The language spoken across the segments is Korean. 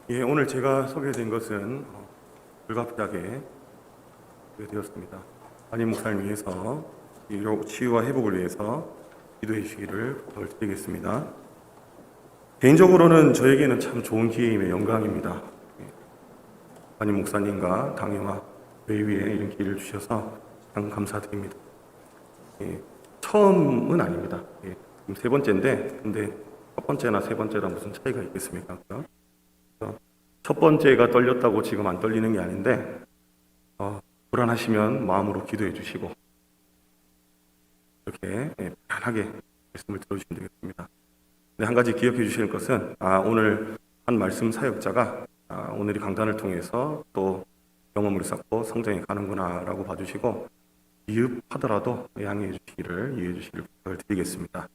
오늘 제가 소개된 것은 불가피하게 되었습니다. 담임 목사님 위해서 치유와 회복을 위해서 기도해 주시기를 부탁을 드리겠습니다. 개인적으로는 저에게는 참 좋은 기회임의 영광입니다. 담임 목사님과 당회와 외위에 이런 기회를 주셔서 참 감사드립니다. 처음은 아닙니다. 지금 세 번째인데, 근데 첫 번째나 세 번째랑 무슨 차이가 있겠습니까? 첫 번째가 떨렸다고 지금 안 떨리는 게 아닌데, 불안하시면 마음으로 기도해 주시고 이렇게 편하게 말씀을 들어주시면 되겠습니다. 근데 한 가지 기억해 주시는 것은 오늘 한 말씀 사역자가 오늘 이 강단을 통해서 또 경험을 쌓고 성장해 가는구나 라고 봐주시고 미흡하더라도 양해해 주시기를 이해해 주시기를 부탁을 드리겠습니다.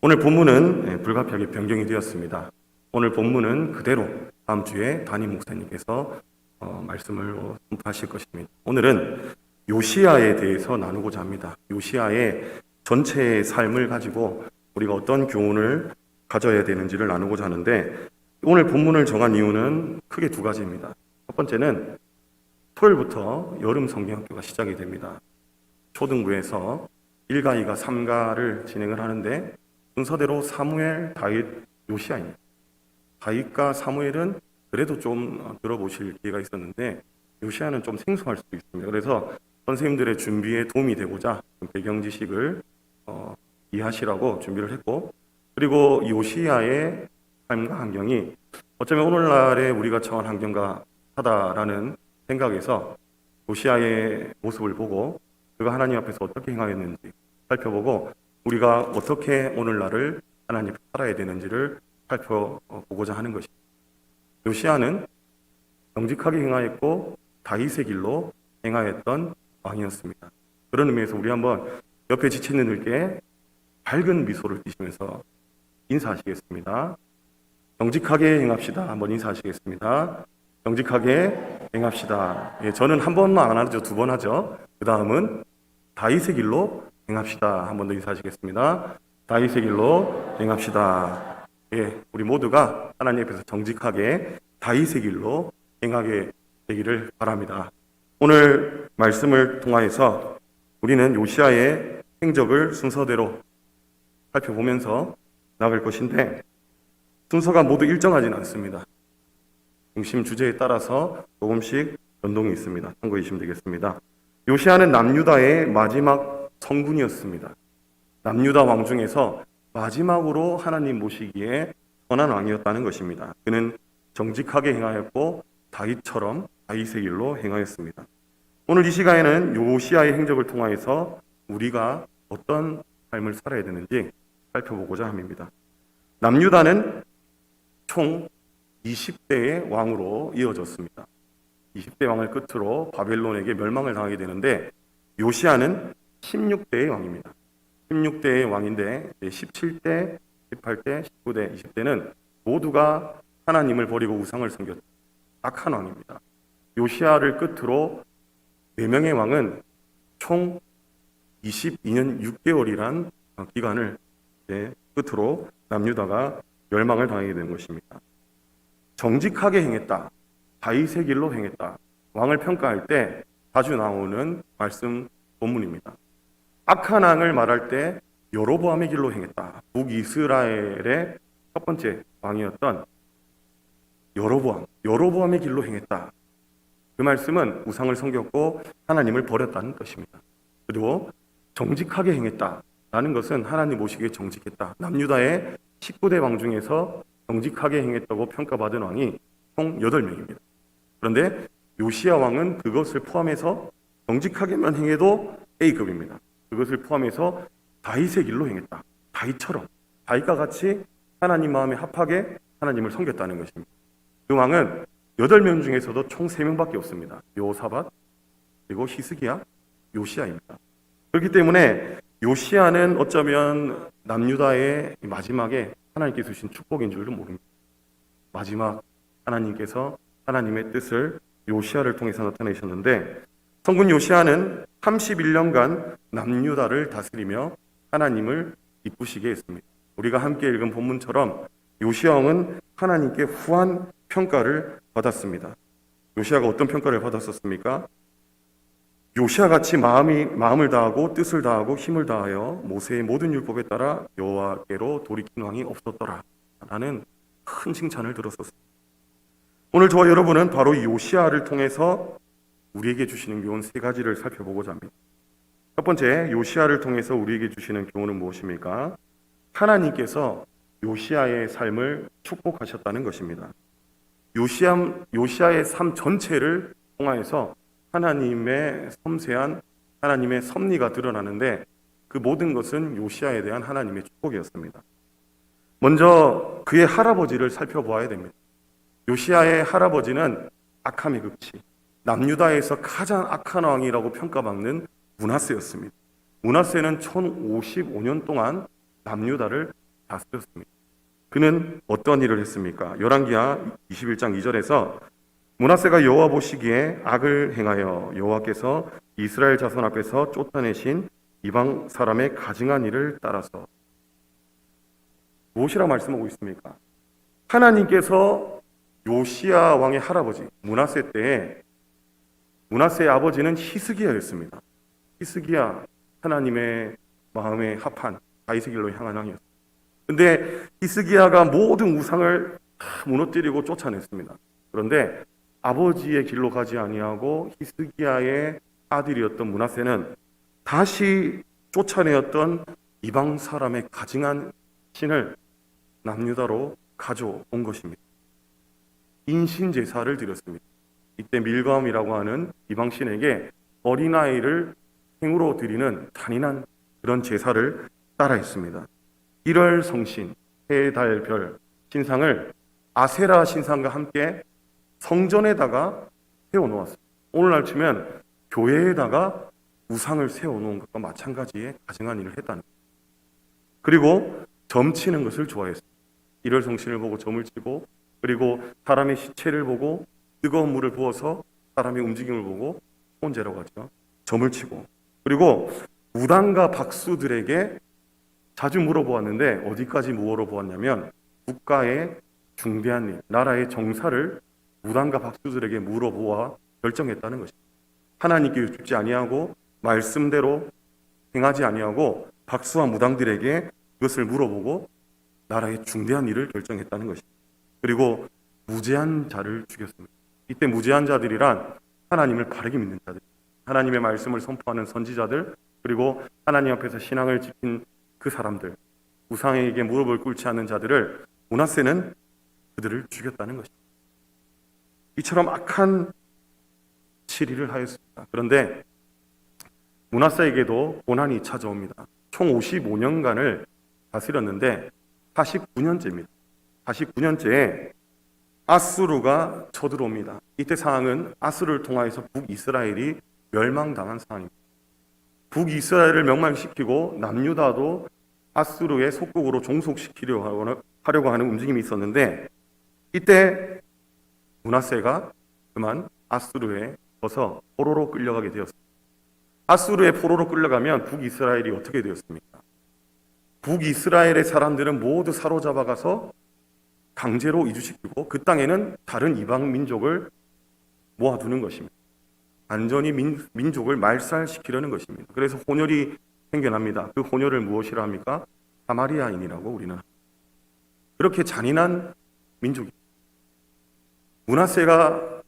오늘 본문은 불가피하게 변경이 되었습니다. 오늘 본문은 그대로 다음 주에 담임 목사님께서 말씀을 선포하실 것입니다. 오늘은 요시야에 대해서 나누고자 합니다. 요시야의 전체의 삶을 가지고 우리가 어떤 교훈을 가져야 되는지를 나누고자 하는데, 오늘 본문을 정한 이유는 크게 두 가지입니다. 첫 번째는 토요일부터 여름 성경학교가 시작이 됩니다. 초등부에서 1가, 2가, 3가를 진행을 하는데 순서대로 사무엘, 다윗, 요시야입니다. 다윗과 사무엘은 그래도 좀 들어보실 기회가 있었는데 요시야는 좀 생소할 수도 있습니다. 그래서 선생님들의 준비에 도움이 되고자 배경 지식을 이해하시라고 준비를 했고, 그리고 요시야의 삶과 환경이 어쩌면 오늘날의 우리가 처한 환경과 하다라는 생각에서 요시야의 모습을 보고 그가 하나님 앞에서 어떻게 행하였는지 살펴보고 우리가 어떻게 오늘날을 하나님 앞에 살아야 되는지를 살펴보고자 하는 것입니다. 요시야는 정직하게 행하였고 다윗의 길로 행하였던 왕이었습니다. 그런 의미에서 우리 한번 옆에 지치는 분들께 밝은 미소를 띠시면서 인사하시겠습니다. 정직하게 행합시다. 한번 인사하시겠습니다. 정직하게 행합시다. 저는 한 번만 안 하죠. 두 번 하죠. 그 다음은 다윗의 길로 행합시다. 한 번 더 인사하시겠습니다. 다윗의 길로 행합시다. 우리 모두가 하나님 앞에서 정직하게 다윗의 길로 행하게 되기를 바랍니다. 오늘 말씀을 통하여서 우리는 요시야의 행적을 순서대로 살펴보면서 나갈 것인데, 순서가 모두 일정하지는 않습니다. 중심 주제에 따라서 조금씩 변동이 있습니다. 참고해 주시면 되겠습니다. 요시야는 남유다의 마지막 성군이었습니다. 남유다 왕 중에서 마지막으로 하나님 모시기에 선한 왕이었다는 것입니다. 그는 정직하게 행하였고 다윗처럼 다윗의 길로 행하였습니다. 오늘 이 시간에는 요시야의 행적을 통하여서 우리가 어떤 삶을 살아야 되는지 살펴보고자 합니다. 남유다는 총 20대의 왕으로 이어졌습니다. 20대 왕을 끝으로 바벨론에게 멸망을 당하게 되는데 요시야는 16대의 왕입니다. 16대의 왕인데 17대, 18대, 19대, 20대는 모두가 하나님을 버리고 우상을 섬겼던 악한 왕입니다. 요시야를 끝으로 4명의 왕은 총 22년 6개월이란 기간을 끝으로 남유다가 멸망을 당하게 된 것입니다. 정직하게 행했다, 다윗의 길로 행했다, 왕을 평가할 때 자주 나오는 말씀 본문입니다. 악한 왕을 말할 때 여로보암의 길로 행했다. 북이스라엘의 첫 번째 왕이었던 여로보암의 길로 행했다. 그 말씀은 우상을 섬겼고 하나님을 버렸다는 것입니다. 그리고 정직하게 행했다라는 것은 하나님 모시기에 정직했다. 남유다의 19대 왕 중에서 정직하게 행했다고 평가받은 왕이 총 8명입니다. 그런데 요시야 왕은 그것을 포함해서 정직하게만 행해도 A급입니다. 그것을 포함해서 다윗의 길로 행했다. 다윗처럼, 다윗과 같이 하나님 마음에 합하게 하나님을 섬겼다는 것입니다. 그 왕은 8명 중에서도 총 3명밖에 없습니다. 요사밧, 그리고 히스기야, 요시야입니다. 그렇기 때문에 요시야는 어쩌면 남유다의 마지막에 하나님께서 주신 축복인 줄도 모릅니다. 마지막 하나님께서 하나님의 뜻을 요시야를 통해서 나타내셨는데, 성군 요시야는 31년간 남유다를 다스리며 하나님을 기쁘시게 했습니다. 우리가 함께 읽은 본문처럼 요시야 왕은 하나님께 후한 평가를 받았습니다. 요시야가 어떤 평가를 받았었습니까? 요시야같이 마음을 다하고 뜻을 다하고 힘을 다하여 모세의 모든 율법에 따라 여호와께로 돌이킨 왕이 없었더라 라는 큰 칭찬을 들었었습니다. 오늘 저와 여러분은 바로 이 요시야를 통해서 우리에게 주시는 교훈 세 가지를 살펴보고자 합니다. 첫 번째, 요시야를 통해서 우리에게 주시는 교훈은 무엇입니까? 하나님께서 요시야의 삶을 축복하셨다는 것입니다. 요시야의 삶 전체를 통하여서 하나님의 섬세한 하나님의 섭리가 드러나는데 그 모든 것은 요시야에 대한 하나님의 축복이었습니다. 먼저 그의 할아버지를 살펴보아야 됩니다. 요시야의 할아버지는 악함의 극치, 남유다에서 가장 악한 왕이라고 평가받는 므낫세였습니다. 므낫세는 1055년 동안 남유다를 다스렸습니다. 그는 어떤 일을 했습니까? 열왕기하 21장 2절에서 므낫세가 여호와 보시기에 악을 행하여 여호와께서 이스라엘 자손 앞에서 쫓아내신 이방 사람의 가증한 일을 따라서 무엇이라고 말씀하고 있습니까? 하나님께서 요시야 왕의 할아버지 므낫세 때에 므낫세의 아버지는 히스기야였습니다. 히스기야, 하나님의 마음에 합한 다윗의 길로 향한 왕이었습니다. 근데 히스기야가 모든 우상을 무너뜨리고 쫓아냈습니다. 그런데 아버지의 길로 가지 아니하고 히스기야의 아들이었던 므낫세는 다시 쫓아내었던 이방 사람의 가증한 신을 남유다로 가져온 것입니다. 인신 제사를 드렸습니다. 이때 밀감이라고 하는 이방 신에게 어린아이를 행으로 드리는 잔인한 그런 제사를 따라했습니다. 1월 성신, 해, 달, 별 신상을 아세라 신상과 함께 성전에다가 세워놓았습니다. 오늘날 치면 교회에다가 우상을 세워놓은 것과 마찬가지의 가증한 일을 했다는 거예요. 그리고 점치는 것을 좋아했습니다. 1월 성신을 보고 점을 치고, 그리고 사람의 시체를 보고 뜨거운 물을 부어서 사람의 움직임을 보고 혼재라고 하죠. 점을 치고, 그리고 무당과 박수들에게 자주 물어보았는데 어디까지 물어보았냐면 국가의 중대한 일, 나라의 정사를 무당과 박수들에게 물어보아 결정했다는 것입니다. 하나님께 여쭙지 아니하고 말씀대로 행하지 아니하고 박수와 무당들에게 그것을 물어보고 나라의 중대한 일을 결정했다는 것입니다. 그리고 무죄한 자를 죽였습니다. 이때 무죄한 자들이란 하나님을 바르게 믿는 자들, 하나님의 말씀을 선포하는 선지자들, 그리고 하나님 앞에서 신앙을 지킨 그 사람들, 우상에게 무릎을 꿇지 않는 자들을 므낫세는 그들을 죽였다는 것입니다. 이처럼 악한 치리를 하였습니다. 그런데 므낫세에게도 고난이 찾아옵니다. 총 55년간을 다스렸는데 49년째입니다. 49년째에 아수르가 쳐들어옵니다. 이때 상황은 아수르를 통하여서 북이스라엘이 멸망당한 상황입니다. 북이스라엘을 멸망시키고 남유다도 아수르의 속국으로 종속시키려고 하는 움직임이 있었는데 이때 므낫세가 그만 아수르에 져서 포로로 끌려가게 되었습니다. 아수르의 포로로 끌려가면 북이스라엘이 어떻게 되었습니까? 북이스라엘의 사람들은 모두 사로잡아가서 강제로 이주시키고 그 땅에는 다른 이방 민족을 모아두는 것입니다. 완전히 민족을 말살시키려는 것입니다. 그래서 혼혈이 생겨납니다. 그 혼혈을 무엇이라 합니까? 사마리아인이라고 우리는 합니다. 그렇게 잔인한 민족입니다. 므낫세가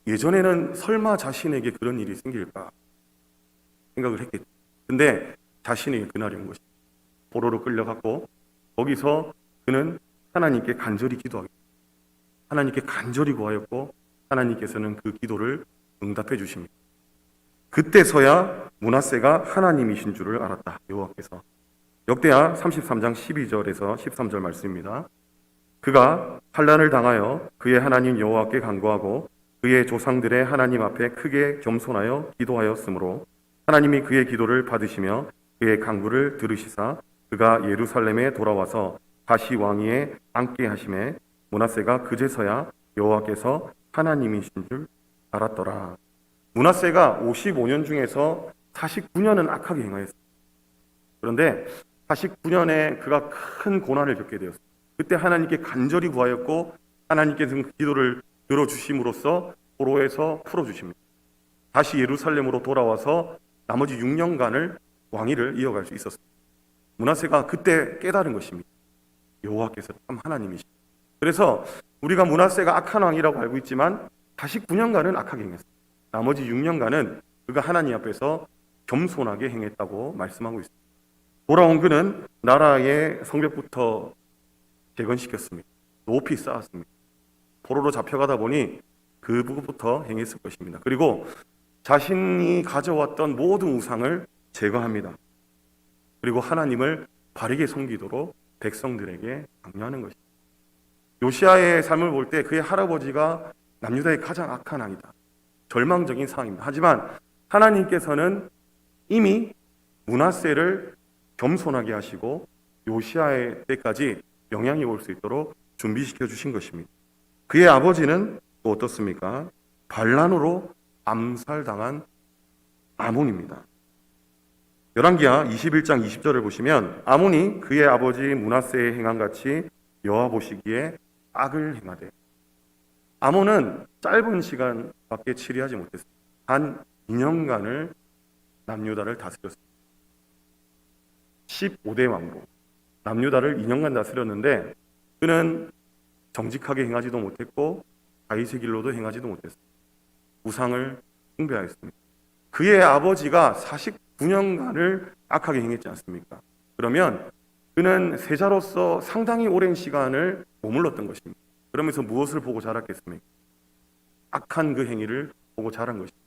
예전에는 설마 자신에게 그런 일이 생길까 생각을 했겠죠. 근데 자신에게 그날이 온 것입니다. 포로로 끌려갔고 거기서 그는 하나님께 간절히 기도하겠습니다. 하나님께 간절히 구하였고 하나님께서는 그 기도를 응답해 주십니다. 그때서야 므낫세가 하나님이신 줄을 알았다. 여호와께서. 역대하 33장 12절에서 13절 말씀입니다. 그가 환난을 당하여 그의 하나님 여호와께 간구하고 그의 조상들의 하나님 앞에 크게 겸손하여 기도하였으므로 하나님이 그의 기도를 받으시며 그의 간구를 들으시사 그가 예루살렘에 돌아와서 다시 왕위에 앉게 하심에 므낫세가 그제서야 여호와께서 하나님이신 줄 알았더라. 므낫세가 55년 중에서 49년은 악하게 행하였습니다. 그런데 49년에 그가 큰 고난을 겪게 되었습니다. 그때 하나님께 간절히 구하였고 하나님께서 그 기도를 들어주심으로써 포로에서 풀어주십니다. 다시 예루살렘으로 돌아와서 나머지 6년간을 왕위를 이어갈 수 있었습니다. 므낫세가 그때 깨달은 것입니다. 여호와께서 참 하나님이시다. 그래서 우리가 므낫세가 악한 왕이라고 알고 있지만 다시 9년간은 악하게 행했습니다. 나머지 6년간은 그가 하나님 앞에서 겸손하게 행했다고 말씀하고 있습니다. 돌아온 그는 나라의 성벽부터 재건시켰습니다. 높이 쌓았습니다. 포로로 잡혀가다 보니 그 부분부터 행했을 것입니다. 그리고 자신이 가져왔던 모든 우상을 제거합니다. 그리고 하나님을 바르게 섬기도록 백성들에게 강요하는 것입니다. 요시아의 삶을 볼 때 그의 할아버지가 남유다의 가장 악한 왕이다. 절망적인 상황입니다. 하지만 하나님께서는 이미 므낫세를 겸손하게 하시고 요시아의 때까지 영향이 올 수 있도록 준비시켜 주신 것입니다. 그의 아버지는 또 어떻습니까? 반란으로 암살당한 아몬입니다. 열왕기하 21장 20절을 보시면 아몬이 그의 아버지 므낫세의 행함같이 여호와 보시기에 악을 행하되, 아몬은 짧은 시간밖에 치리하지 못했습니다. 단 2년간을 남유다를 다스렸습니다. 15대 왕으로 남유다를 2년간 다스렸는데 그는 정직하게 행하지도 못했고 다윗의 길로도 행하지도 못했습니다. 우상을 숭배하였습니다. 그의 아버지가 49년간을 악하게 행했지 않습니까? 그러면 그는 세자로서 상당히 오랜 시간을 머물렀던 것입니다. 그러면서 무엇을 보고 자랐겠습니까? 악한 그 행위를 보고 자란 것입니다.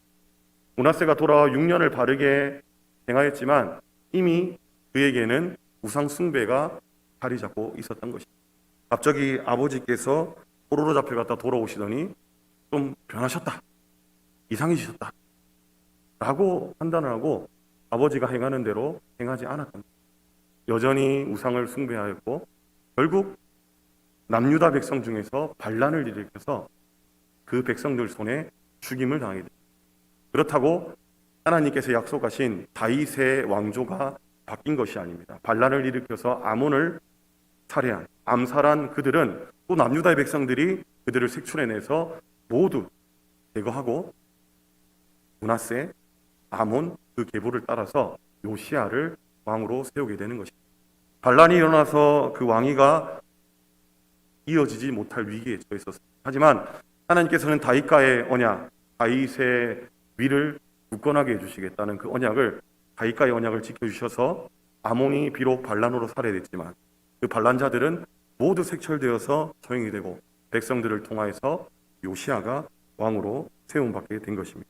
므낫세가 돌아와 6년을 바르게 행하였지만 이미 그에게는 우상 숭배가 자리 잡고 있었던 것입니다. 갑자기 아버지께서 포로로 잡혀갔다 돌아오시더니 좀 변하셨다, 이상해지셨다 라고 판단을 하고 아버지가 행하는 대로 행하지 않았던 것입니다. 여전히 우상을 숭배하였고 결국 남유다 백성 중에서 반란을 일으켜서 그 백성들 손에 죽임을 당하게 됩니다. 그렇다고 하나님께서 약속하신 다윗의 왕조가 바뀐 것이 아닙니다. 반란을 일으켜서 아몬을 살해한, 암살한 그들은 또 남유다의 백성들이 그들을 색출해내서 모두 제거하고 므낫세, 아몬 그 계보를 따라서 요시야를 왕으로 세우게 되는 것입니다. 반란이 일어나서 그 왕위가 이어지지 못할 위기에 처해 있었습니다. 하지만 하나님께서는 다윗과의 언약, 다윗의 위를 굳건하게 해주시겠다는 그 언약을, 다윗과의 언약을 지켜주셔서 아몬이 비록 반란으로 살해됐지만 그 반란자들은 모두 색철되어서 처형이 되고 백성들을 통하여서 요시야가 왕으로 세움받게 된 것입니다.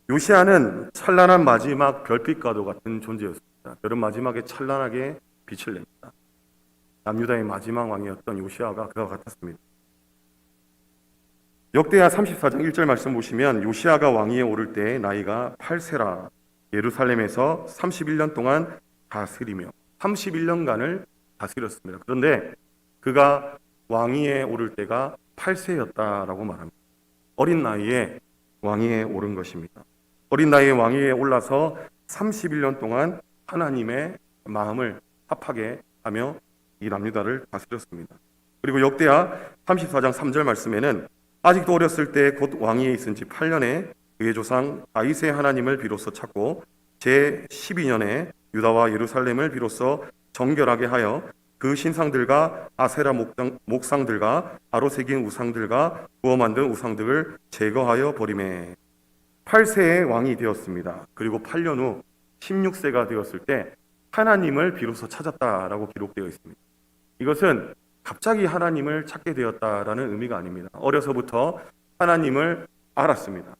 요시야는 찬란한 마지막 별빛과도 같은 존재였습니다. 별은 마지막에 찬란하게 빛을 냅니다. 남유다의 마지막 왕이었던 요시야가 그와 같았습니다. 역대하 34장 1절 말씀 보시면 요시야가 왕위에 오를 때 나이가 8세라 예루살렘에서 31년 동안 다스리며 31년간을 다스렸습니다. 그런데 그가 왕위에 오를 때가 8세였다라고 말합니다. 어린 나이에 왕위에 오른 것입니다. 어린 나이에 왕위에 올라서 31년 동안 하나님의 마음을 합하게 하며 이 남유다를 다스렸습니다. 그리고 역대하 34장 3절 말씀에는 아직도 어렸을 때 곧 왕위에 있은 지 8년에 그의 조상 다윗의 하나님을 비로소 찾고 제 12년에 유다와 예루살렘을 비로소 정결하게 하여 그 신상들과 아세라 목상들과 바로 새긴 우상들과 구워 만든 우상들을 제거하여 버리매 8세의 왕이 되었습니다. 그리고 8년 후 16세가 되었을 때 하나님을 비로소 찾았다라고 기록되어 있습니다. 이것은 갑자기 하나님을 찾게 되었다라는 의미가 아닙니다. 어려서부터 하나님을 알았습니다.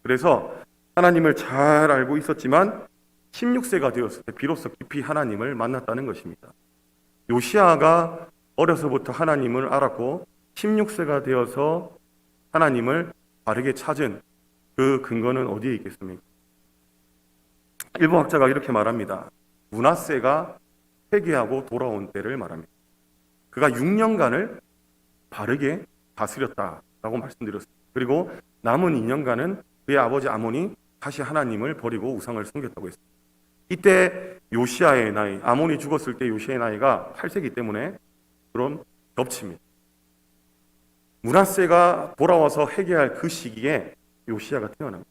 그래서 하나님을 잘 알고 있었지만 16세가 되었을 때 비로소 깊이 하나님을 만났다는 것입니다. 요시야가 어려서부터 하나님을 알았고 16세가 되어서 하나님을 바르게 찾은 그 근거는 어디에 있겠습니까? 일부 학자가 이렇게 말합니다. 므낫세가 회개하고 돌아온 때를 말합니다. 그가 6년간을 바르게 다스렸다라고 말씀드렸습니다. 그리고 남은 2년간은 그의 아버지 아몬이 다시 하나님을 버리고 우상을 섬겼다고 했습니다. 이때 요시야의 나이, 아몬이 죽었을 때 요시야의 나이가 8세이기 때문에 그럼 겹칩니다. 므낫세가 돌아와서 회개할 그 시기에 요시야가 태어납니다.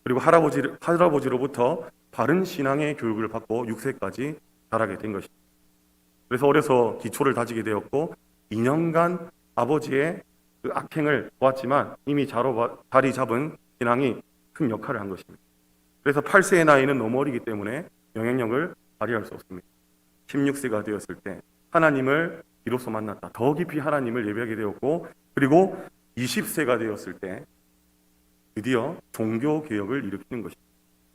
그리고 할아버지로부터 바른 신앙의 교육을 받고 6세까지 자라게 된 것입니다. 그래서 어려서 기초를 다지게 되었고 2년간 아버지의 그 악행을 보았지만 이미 자리 잡은 신앙이 큰 역할을 한 것입니다. 그래서 8세의 나이는 너무 어리기 때문에 영향력을 발휘할 수 없습니다. 16세가 되었을 때 하나님을 비로소 만났다. 더 깊이 하나님을 예배하게 되었고, 그리고 20세가 되었을 때 드디어 종교개혁을 일으키는 것입니다.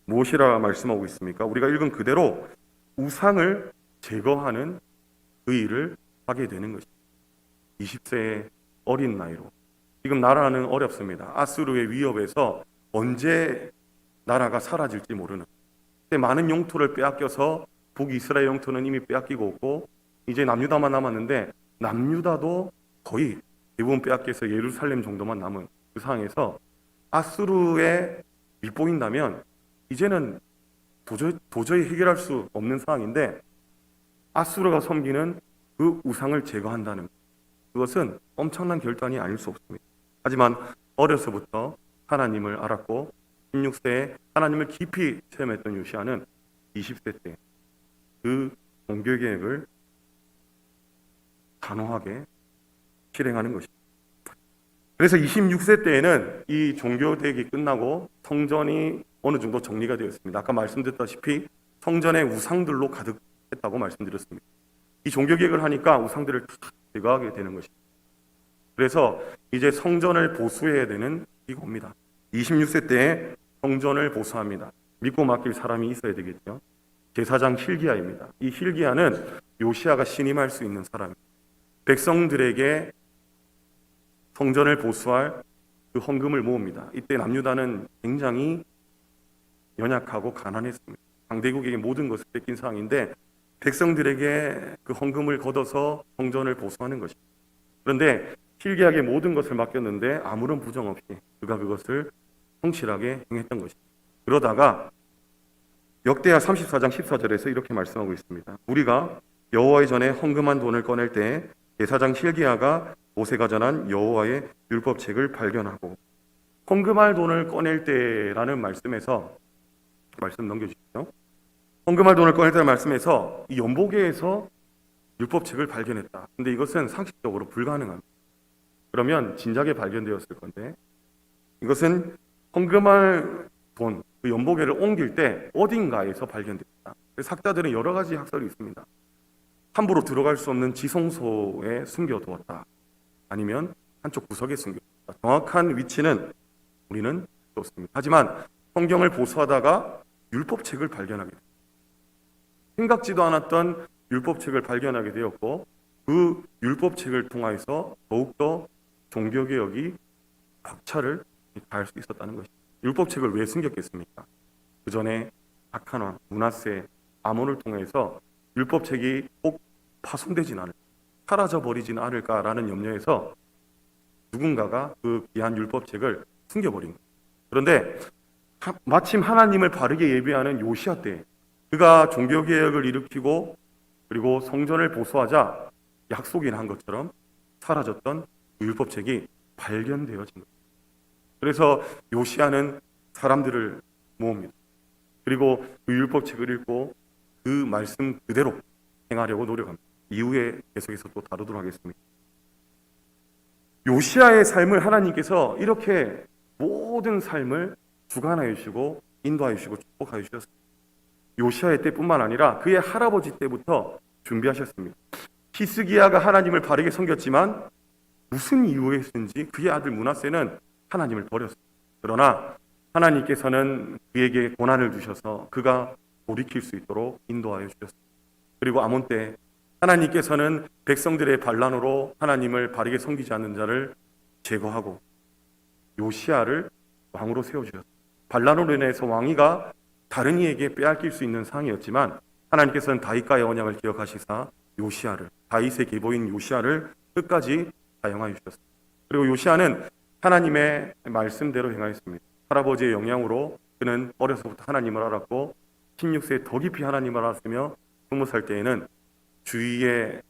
무엇이라 말씀하고 있습니까? 우리가 읽은 그대로 우상을 제거하는 그 일을 하게 되는 것입니다. 20세의 어린 나이로. 지금 나라는 어렵습니다. 아수르의 위협에서 언제 나라가 사라질지 모르는. 많은 영토를 빼앗겨서 북이스라엘 영토는 이미 빼앗기고 있고 이제 남유다만 남았는데 남유다도 거의 대부분 빼앗겨서 예루살렘 정도만 남은 그 상황에서 아수르에 밑보인다면 이제는 도저히 해결할 수 없는 상황인데 아수르가 섬기는 그 우상을 제거한다는 그것은 엄청난 결단이 아닐 수 없습니다. 하지만 어려서부터 하나님을 알았고 16세에 하나님을 깊이 체험했던 요시야는 20세 때 그 종교개혁을 단호하게 실행하는 것입니다. 그래서 26세 때에는 이 종교개혁이 끝나고 성전이 어느 정도 정리가 되었습니다. 아까 말씀드렸다시피 성전의 우상들로 가득했다고 말씀드렸습니다. 이 종교개혁을 하니까 우상들을 다 제거하게 되는 것입니다. 그래서 이제 성전을 보수해야 되는 시기가 옵니다. 26세 때에 성전을 보수합니다. 믿고 맡길 사람이 있어야 되겠죠. 제사장 힐기야입니다. 이 힐기야는 요시야가 신임할 수 있는 사람입니다. 백성들에게 성전을 보수할 그 헌금을 모읍니다. 이때 남유다는 굉장히 연약하고 가난했습니다. 강대국에게 모든 것을 뺏긴 상황인데 백성들에게 그 헌금을 걷어서 성전을 보수하는 것입니다. 그런데 힐기야에게 모든 것을 맡겼는데 아무런 부정 없이 그가 그것을 성실하게 행했던 것입니다. 그러다가 역대하 34장 14절에서 이렇게 말씀하고 있습니다. 우리가 여호와의 전에 헌금한 돈을 꺼낼 때 제사장 힐기야가 모세가 전한 여호와의 율법책을 발견하고 헌금할 돈을 꺼낼 때라는 말씀에서 말씀 넘겨주시죠. 헌금할 돈을 꺼낼 때라는 말씀에서 이 연보계에서 율법책을 발견했다. 근데 이것은 상식적으로 불가능합니다. 그러면 진작에 발견되었을 건데 이것은 헌금할 돈, 그 연보계를 옮길 때 어딘가에서 발견됐다. 학자들은 여러 가지 학설이 있습니다. 함부로 들어갈 수 없는 지성소에 숨겨두었다. 아니면 한쪽 구석에 숨겨두었다. 정확한 위치는 우리는 없습니다. 하지만 성경을 보수하다가 율법책을 발견하게 됩니다. 생각지도 않았던 율법책을 발견하게 되었고 그 율법책을 통하여서 더욱더 종교개혁이 박차를 가할 수 있었다는 것입니다. 율법책을 왜 숨겼겠습니까? 그 전에 악한 왕, 므낫세, 아몬을 통해서 율법책이 꼭 파손되진 않을까, 사라져버리진 않을까라는 염려에서 누군가가 그 귀한 율법책을 숨겨버린 거예요. 그런데 마침 하나님을 바르게 예배하는 요시야 때 그가 종교개혁을 일으키고 그리고 성전을 보수하자 약속이 난 것처럼 사라졌던 그 율법책이 발견되어진 거예요. 그래서 요시야는 사람들을 모읍니다. 그리고 그 율법책을 읽고 그 말씀 그대로 행하려고 노력합니다. 이후에 계속해서 또 다루도록 하겠습니다. 요시야의 삶을 하나님께서 이렇게 모든 삶을 주관하여 주시고 인도하여 주시고 축복하여 주셨습니다. 요시야의 때뿐만 아니라 그의 할아버지 때부터 준비하셨습니다. 히스기야가 하나님을 바르게 섬겼지만 무슨 이유에서인지 그의 아들 므낫세는 하나님을 버렸습니다. 그러나 하나님께서는 그에게 고난을 주셔서 그가 돌이킬 수 있도록 인도하여 주셨습니다. 그리고 아몬 때 하나님께서는 백성들의 반란으로 하나님을 바르게 섬기지 않는 자를 제거하고 요시야를 왕으로 세워주셨습니다. 반란으로 인해서 왕위가 다른 이에게 빼앗길 수 있는 상황이었지만 하나님께서는 다윗과의 언약을 기억하시사 요시야를, 다윗의 계보인 요시야를 끝까지 사용하여 주셨습니다. 그리고 요시야는 하나님의 말씀대로 행하였습니다. 할아버지의 영향으로 그는 어려서부터 하나님을 알았고 16세에 더 깊이 하나님을 알았으며 20살 때에는 주위의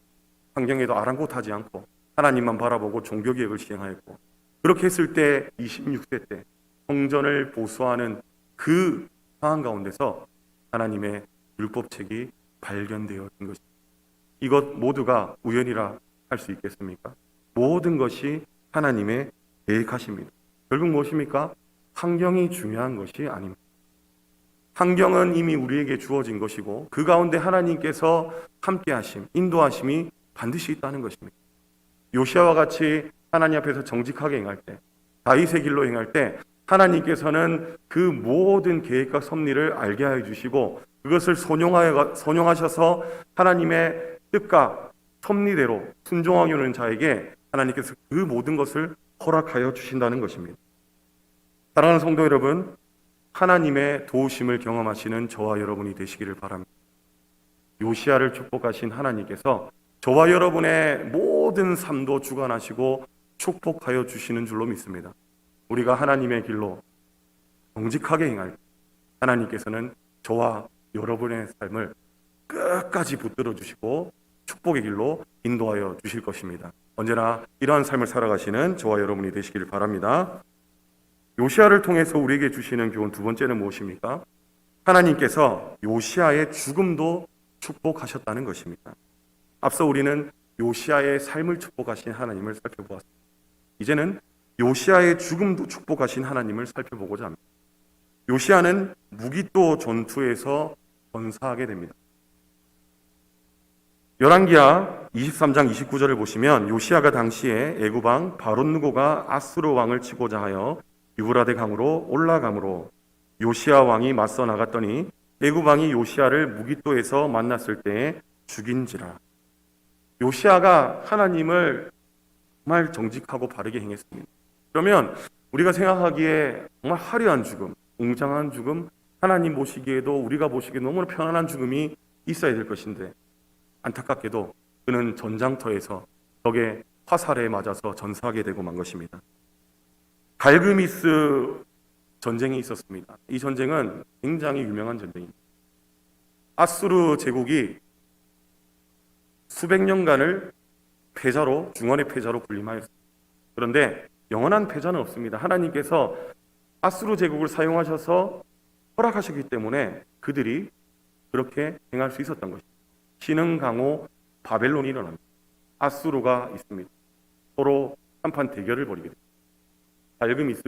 환경에도 아랑곳하지 않고 하나님만 바라보고 종교개혁을 시행하였고, 그렇게 했을 때 26세 때 성전을 보수하는 그 상황 가운데서 하나님의 율법책이 발견되어진 것입니다. 이것 모두가 우연이라 할 수 있겠습니까? 모든 것이 하나님의 계획하십니다. 결국 무엇입니까? 환경이 중요한 것이 아닙니다. 환경은 이미 우리에게 주어진 것이고 그 가운데 하나님께서 함께하심, 인도하심이 반드시 있다는 것입니다. 요시아와 같이 하나님 앞에서 정직하게 행할 때, 다윗의 길로 행할 때 하나님께서는 그 모든 계획과 섭리를 알게 하여 주시고 그것을 선용하셔서 하나님의 뜻과 섭리대로 순종하게 하는 자에게 하나님께서 그 모든 것을 허락하여 주신다는 것입니다. 사랑하는 성도 여러분, 하나님의 도우심을 경험하시는 저와 여러분이 되시기를 바랍니다. 요시아를 축복하신 하나님께서 저와 여러분의 모든 삶도 주관하시고 축복하여 주시는 줄로 믿습니다. 우리가 하나님의 길로 정직하게 행할 때 하나님께서는 저와 여러분의 삶을 끝까지 붙들어 주시고 축복의 길로 인도하여 주실 것입니다. 언제나 이러한 삶을 살아가시는 저와 여러분이 되시기를 바랍니다. 요시아를 통해서 우리에게 주시는 교훈 두 번째는 무엇입니까? 하나님께서 요시아의 죽음도 축복하셨다는 것입니다. 앞서 우리는 요시아의 삶을 축복하신 하나님을 살펴보았습니다. 이제는 요시아의 죽음도 축복하신 하나님을 살펴보고자 합니다. 요시아는 무기또 전투에서 전사하게 됩니다. 열왕기하 23장 29절을 보시면 요시아가 당시에 애굽 왕 바롯느고가 아수르 왕을 치고자 하여 유브라데 강으로 올라가므로 요시아 왕이 맞서 나갔더니 애굽 왕이 요시아를 무기또에서 만났을 때에 죽인지라. 요시아가 하나님을 정말 정직하고 바르게 행했습니다. 그러면 우리가 생각하기에 정말 화려한 죽음, 웅장한 죽음, 하나님 보시기에도 우리가 보시기에 너무나 편안한 죽음이 있어야 될 것인데 안타깝게도 그는 전장터에서 적의 화살에 맞아서 전사하게 되고 만 것입니다. 갈그미스 전쟁이 있었습니다. 이 전쟁은 굉장히 유명한 전쟁입니다. 아수르 제국이 수백 년간을 패자로, 중원의 패자로 군림하였습니다. 그런데 영원한 패자는 없습니다. 하나님께서 아수르 제국을 사용하셔서 허락하셨기 때문에 그들이 그렇게 행할 수 있었던 것입니다. 신흥강호 바벨론이 일어납니다. 아수르가 있습니다. 서로 한판 대결을 벌이게 됩니다. 갈그미스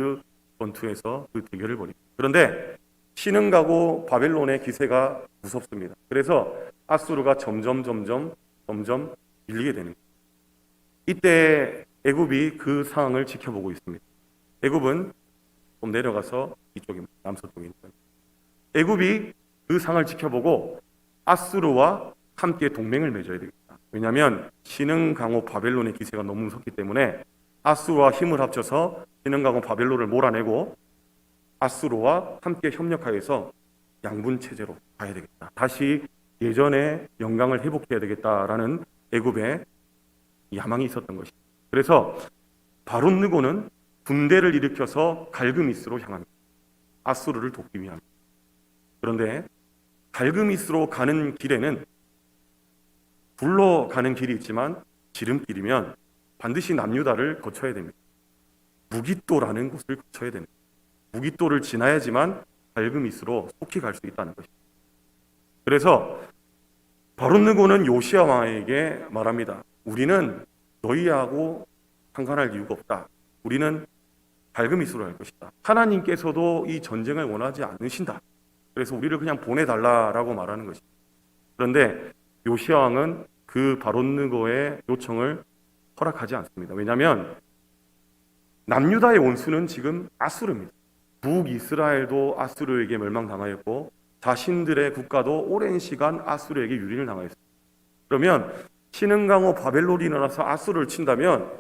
전투에서 그 대결을 벌입니다. 그런데 신흥가고 바벨론의 기세가 무섭습니다. 그래서 아수르가 점점 밀리게 되는 거예요. 이때 애굽이 그 상황을 지켜보고 있습니다. 애굽은 좀 내려가서 이쪽입니다. 남서쪽입니다. 애굽이 그 상황을 지켜보고 아수르와 함께 동맹을 맺어야 되겠다. 왜냐하면 신흥강호 바벨론의 기세가 너무 무섭기 때문에 아수르와 힘을 합쳐서 신흥강호 바벨론을 몰아내고 아수르와 함께 협력하여서 양분체제로 가야 되겠다. 다시 예전의 영광을 회복해야 되겠다라는 애굽의 야망이 있었던 것입니다. 그래서 바롯느고는 군대를 일으켜서 갈그미스로 향합니다. 아수르를 돕기 위함입니다. 그런데 갈그미스로 가는 길에는 불로 가는 길이 있지만 지름길이면 반드시 남유다를 거쳐야 됩니다. 무기또라는 곳을 거쳐야 됩니다. 무기또를 지나야지만 갈그미스로 속히 갈 수 있다는 것입니다. 그래서 바롯느고는 요시아 왕에게 말합니다. 우리는 너희하고 상관할 이유가 없다. 우리는 갈그미스로 할 것이다. 하나님께서도 이 전쟁을 원하지 않으신다. 그래서 우리를 그냥 보내달라라고 말하는 것입니다. 그런데 요시아 왕은 그 바롯느고의 요청을 허락하지 않습니다. 왜냐하면 남유다의 원수는 지금 아수르입니다. 북이스라엘도 아수르에게 멸망당하였고 자신들의 국가도 오랜 시간 아수르에게 유린을 당하였습니다. 그러면 신흥강호 바벨론이 일어나서 아수르를 친다면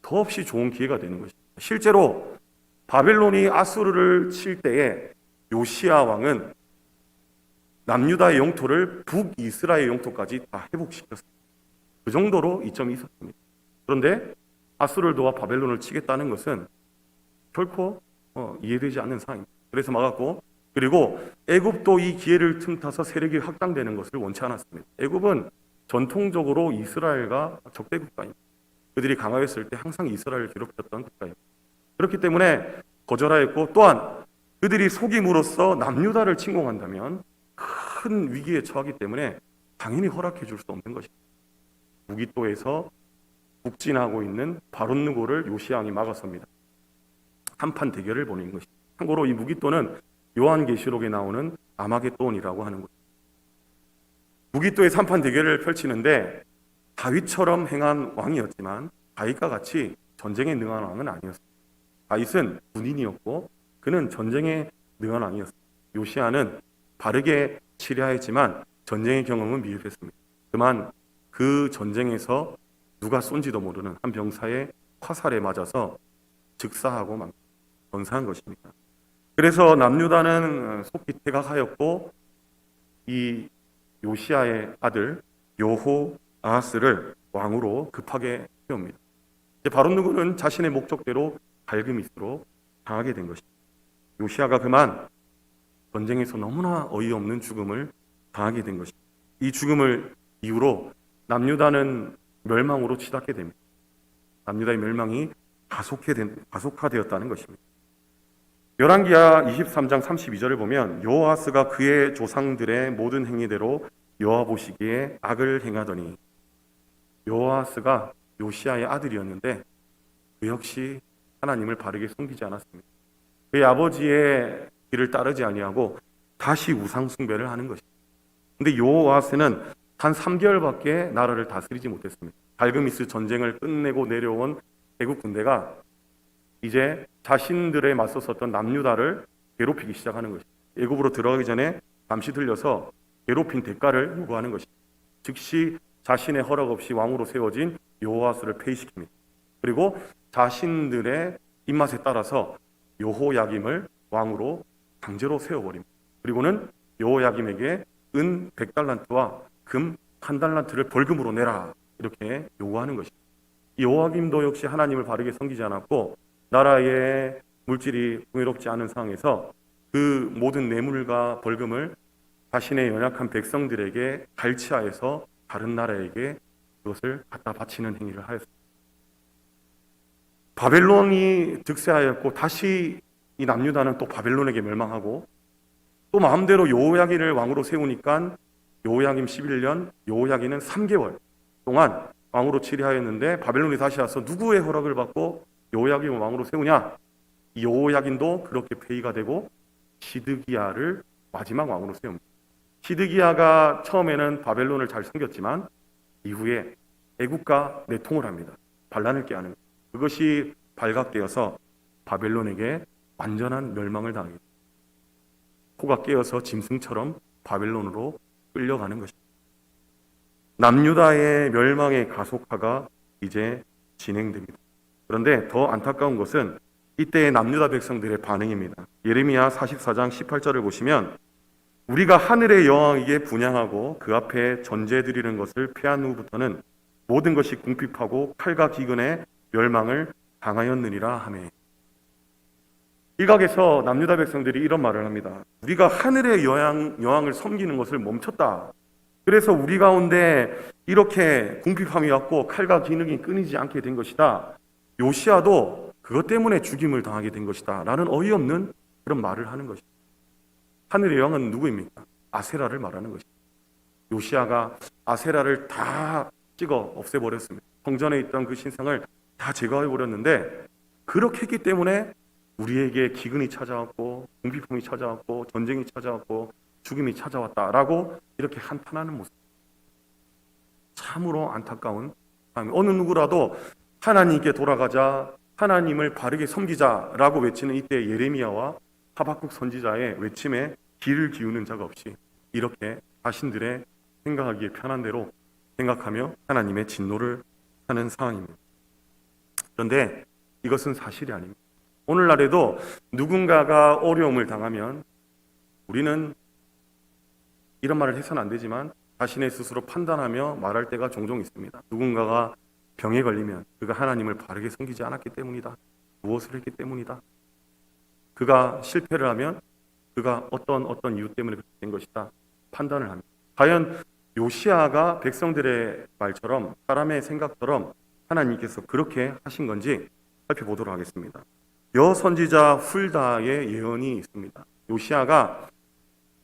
더없이 좋은 기회가 되는 것입니다. 실제로 바벨론이 아수르를 칠 때에 요시아 왕은 남유다의 영토를 북이스라엘 영토까지 다 회복시켰습니다. 그 정도로 이점이 있었습니다. 그런데 아수르를 도와 바벨론을 치겠다는 것은 결코 이해되지 않는 상황입니다. 그래서 막았고, 그리고 애굽도 이 기회를 틈타서 세력이 확장되는 것을 원치 않았습니다. 애굽은 전통적으로 이스라엘과 적대 국가입니다. 그들이 강하였을 때 항상 이스라엘을 괴롭혔던 국가입니다. 그렇기 때문에 거절하였고, 또한 그들이 속임으로써 남유다를 침공한다면 큰 위기에 처하기 때문에 당연히 허락해 줄 수 없는 것입니다. 무기또에서 북진하고 있는 바롯누고를 요시야 왕이 막아섭니다. 한판 대결을 벌이는 것입니다. 참고로 이 무기또는 요한계시록에 나오는 아마겟돈이라고 하는 것입니다. 무기또의 한판 대결을 펼치는데 다윗처럼 행한 왕이었지만 다윗과 같이 전쟁에 능한 왕은 아니었습니다. 다윗은 군인이었고 그는 전쟁에 능한 왕이었습니다. 요시야는 바르게 치려했지만 전쟁의 경험은 미흡했습니다. 그만 그 전쟁에서 누가 쏜지도 모르는 한 병사의 화살에 맞아서 즉사하고 전사한 것입니다. 그래서 남유다는 속히 퇴각하였고 이 요시야의 아들 여호 아하스를 왕으로 급하게 세웁니다. 바롯누고는 자신의 목적대로 갈그미스로 당하게 된 것입니다. 요시야가 그만 전쟁에서 너무나 어이없는 죽음을 당하게 된 것입니다. 이 죽음을 이후로 남유다는 멸망으로 치닫게 됩니다. 남유다의 멸망이 가속화되었다는 것입니다. 열왕기하 23장 32절을 보면 여호아스가 그의 조상들의 모든 행위대로 여호와 보시기에 악을 행하더니, 여호아스가 요시야의 아들이었는데 그 역시 하나님을 바르게 섬기지 않았습니다. 그의 아버지의 길을 따르지 아니하고 다시 우상 숭배를 하는 것입니다. 근데 여호아스는 한 3개월밖에 나라를 다스리지 못했습니다. 갈그미스 전쟁을 끝내고 내려온 애국 군대가 이제 자신들에 맞서 섰던 남유다를 괴롭히기 시작하는 것입니다. 애국으로 들어가기 전에 잠시 들려서 괴롭힌 대가를 요구하는 것입니다. 즉시 자신의 허락 없이 왕으로 세워진 여호아스를 폐위시킵니다. 그리고 자신들의 입맛에 따라서 여호야김을 왕으로 강제로 세워버립니다. 그리고는 여호야김에게 은 100달란트와 금 1달란트를 벌금으로 내라, 이렇게 요구하는 것입니다. 여호야김도 역시 하나님을 바르게 섬기지 않았고 나라의 물질이 풍요롭지 않은 상황에서 그 모든 뇌물과 벌금을 자신의 연약한 백성들에게 갈취하여서 다른 나라에게 그것을 갖다 바치는 행위를 하였습니다. 바벨론이 득세하였고 다시 이 남유다는 또 바벨론에게 멸망하고 또 마음대로 여호야긴을 왕으로 세우니까 여호야김 11년, 여호야긴은 3개월 동안 왕으로 치리하였는데 바벨론이 다시 와서 누구의 허락을 받고 여호야김을 왕으로 세우냐? 이 여호야긴도 그렇게 폐위가 되고 시드기야를 마지막 왕으로 세웁니다. 시드기야가 처음에는 바벨론을 잘 섬겼지만 이후에 애국과 내통을 합니다. 반란을 꾀하는 것. 그것이 발각되어서 바벨론에게 완전한 멸망을 당하게 됩니다. 코가 깨어서 짐승처럼 바벨론으로 끌려가는 것입니다. 남유다의 멸망의 가속화가 이제 진행됩니다. 그런데 더 안타까운 것은 이때의 남유다 백성들의 반응입니다. 예레미야 44장 18절을 보시면 우리가 하늘의 여왕에게 분향하고 그 앞에 전제드리는 것을 폐한 후부터는 모든 것이 궁핍하고 칼과 기근의 멸망을 당하였느니라 하매. 일각에서 남유다 백성들이 이런 말을 합니다. 우리가 하늘의 여왕을 섬기는 것을 멈췄다. 그래서 우리 가운데 이렇게 궁핍함이 왔고 칼과 기능이 끊이지 않게 된 것이다. 요시야도 그것 때문에 죽임을 당하게 된 것이다 라는 어이없는 그런 말을 하는 것입니다. 하늘의 여왕은 누구입니까? 아세라를 말하는 것입니다. 요시야가 아세라를 다 찍어 없애버렸습니다. 성전에 있던 그 신상을 다 제거해버렸는데 그렇게 했기 때문에 우리에게 기근이 찾아왔고 궁핍함이 찾아왔고 전쟁이 찾아왔고 죽임이 찾아왔다라고 이렇게 한탄하는 모습. 참으로 안타까운 삶. 어느 누구라도 하나님께 돌아가자, 하나님을 바르게 섬기자라고 외치는 이때 예레미야와 하박국 선지자의 외침에 귀를 기우는 자가 없이 이렇게 자신들의 생각하기에 편한 대로 생각하며 하나님의 진노를 하는 상황입니다. 그런데 이것은 사실이 아닙니다. 오늘날에도 누군가가 어려움을 당하면 우리는 이런 말을 해서는 안 되지만 자신의 스스로 판단하며 말할 때가 종종 있습니다. 누군가가 병에 걸리면 그가 하나님을 바르게 섬기지 않았기 때문이다. 무엇을 했기 때문이다. 그가 실패를 하면 그가 어떤 이유 때문에 그렇게 된 것이다. 판단을 합니다. 과연 요시야가 백성들의 말처럼 사람의 생각처럼 하나님께서 그렇게 하신 건지 살펴보도록 하겠습니다. 여선지자 훌다의 예언이 있습니다. 요시야가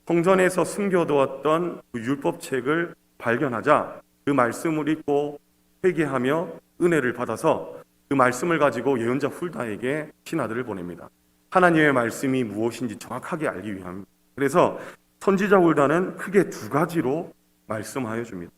성전에서 숨겨두었던 그 율법책을 발견하자 그 말씀을 읽고 회개하며 은혜를 받아서 그 말씀을 가지고 예언자 훌다에게 신하들을 보냅니다. 하나님의 말씀이 무엇인지 정확하게 알기 위함입니다. 그래서 선지자 훌다는 크게 두 가지로 말씀하여 줍니다.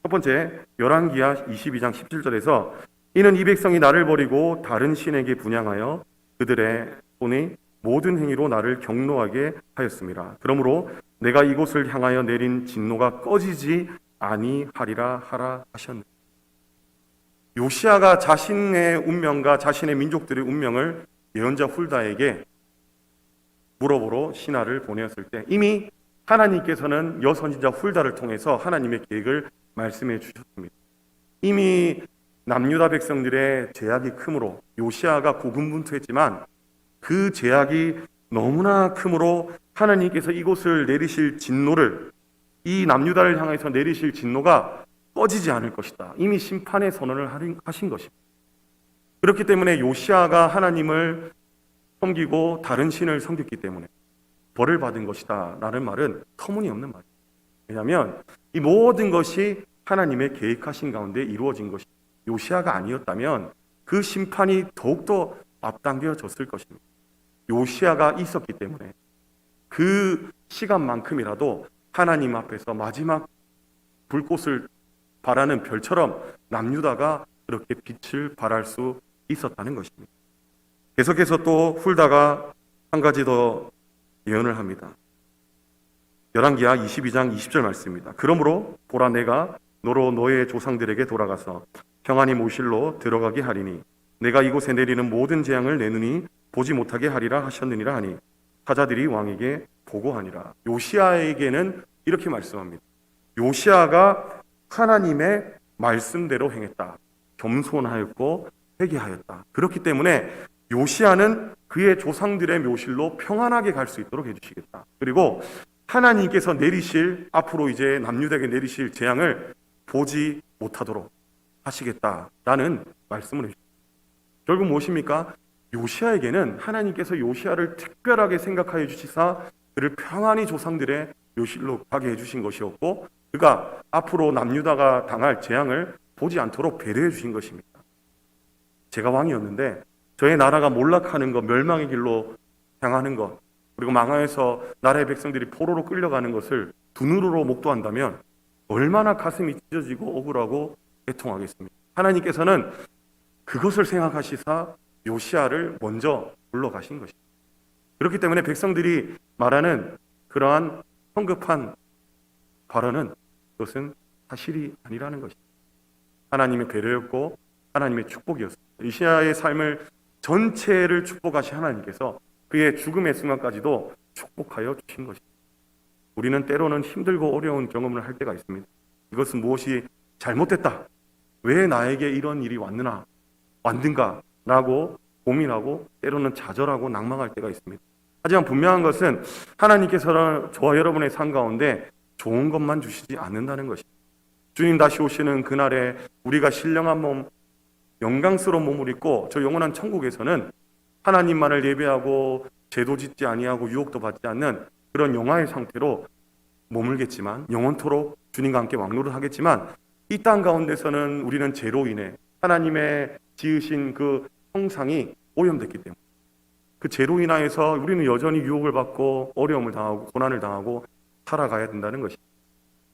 첫 번째, 열왕기하 22장 17절에서 이는 이 백성이 나를 버리고 다른 신에게 분향하여 그들의 손의 모든 행위로 나를 경노하게 하였습니다. 그러므로 내가 이곳을 향하여 내린 진노가 꺼지지 아니하리라 하라 하셨느니라. 요시야가 자신의 운명과 자신의 민족들의 운명을 예언자 훌다에게 물어보러 신하를 보내었을 때 이미 하나님께서는 여선지자 훌다를 통해서 하나님의 계획을 말씀해 주셨습니다. 이미 남유다 백성들의 제약이 크므로 요시야가 고군분투했지만 그 제약이 너무나 크므로 하나님께서 이곳을 내리실 진노를, 이 남유다를 향해서 내리실 진노가 꺼지지 않을 것이다. 이미 심판의 선언을 하신 것입니다. 그렇기 때문에 요시야가 하나님을 섬기고 다른 신을 섬겼기 때문에 벌을 받은 것이다 라는 말은 터무니없는 말이에요. 왜냐하면 이 모든 것이 하나님의 계획하신 가운데 이루어진 것이 요시야가 아니었다면 그 심판이 더욱더 앞당겨졌을 것입니다. 요시야가 있었기 때문에 그 시간만큼이라도 하나님 앞에서 마지막 불꽃을 발하는 별처럼 남유다가 그렇게 빛을 발할 수 있었다는 것입니다. 계속해서 또 훌다가 한 가지 더 예언을 합니다. 열왕기하 22장 20절 말씀입니다. 그러므로 보라 내가 너로 너의 조상들에게 돌아가서 평안히 모실로 들어가게 하리니 내가 이곳에 내리는 모든 재앙을 내 눈이 보지 못하게 하리라 하셨느니라 하니 사자들이 왕에게 보고하니라. 요시야에게는 이렇게 말씀합니다. 요시야가 하나님의 말씀대로 행했다. 겸손하였고 회개하였다. 그렇기 때문에 요시야는 그의 조상들의 묘실로 평안하게 갈 수 있도록 해주시겠다. 그리고 하나님께서 내리실, 앞으로 이제 남유다에게 내리실 재앙을 보지 못하도록 하시겠다라는 말씀을 해주십니다. 결국 무엇입니까? 요시야에게는 하나님께서 요시야를 특별하게 생각하여 주시사 그를 평안히 조상들의 묘실로 가게 해주신 것이었고 그가 앞으로 남유다가 당할 재앙을 보지 않도록 배려해 주신 것입니다. 제가 왕이었는데 저의 나라가 몰락하는 것, 멸망의 길로 향하는 것, 그리고 망하여서 나라의 백성들이 포로로 끌려가는 것을 두 눈으로 목도한다면 얼마나 가슴이 찢어지고 억울하고 애통하겠습니까? 하나님께서는 그것을 생각하시사 요시야를 먼저 불러가신 것입니다. 그렇기 때문에 백성들이 말하는 그러한 성급한 발언은 그것은 사실이 아니라는 것입니다. 하나님의 배려였고 하나님의 축복이었습니다. 요시야의 삶을 전체를 축복하신 하나님께서 그의 죽음의 순간까지도 축복하여 주신 것입니다. 우리는 때로는 힘들고 어려운 경험을 할 때가 있습니다. 이것은 무엇이 잘못됐다. 왜 나에게 이런 일이 왔는가 라고 고민하고 때로는 좌절하고 낭망할 때가 있습니다. 하지만 분명한 것은 하나님께서는 저와 여러분의 삶 가운데 좋은 것만 주시지 않는다는 것입니다. 주님 다시 오시는 그날에 우리가 신령한 몸, 영광스러운 몸을 입고 저 영원한 천국에서는 하나님만을 예배하고 죄도 짓지 아니하고 유혹도 받지 않는 그런 영화의 상태로 머물겠지만 영원토록 주님과 함께 왕노를 하겠지만 이 땅 가운데서는 우리는 죄로 인해 하나님의 지으신 그 형상이 오염됐기 때문에 그 죄로 인하여서 우리는 여전히 유혹을 받고 어려움을 당하고 고난을 당하고 살아가야 된다는 것입니다.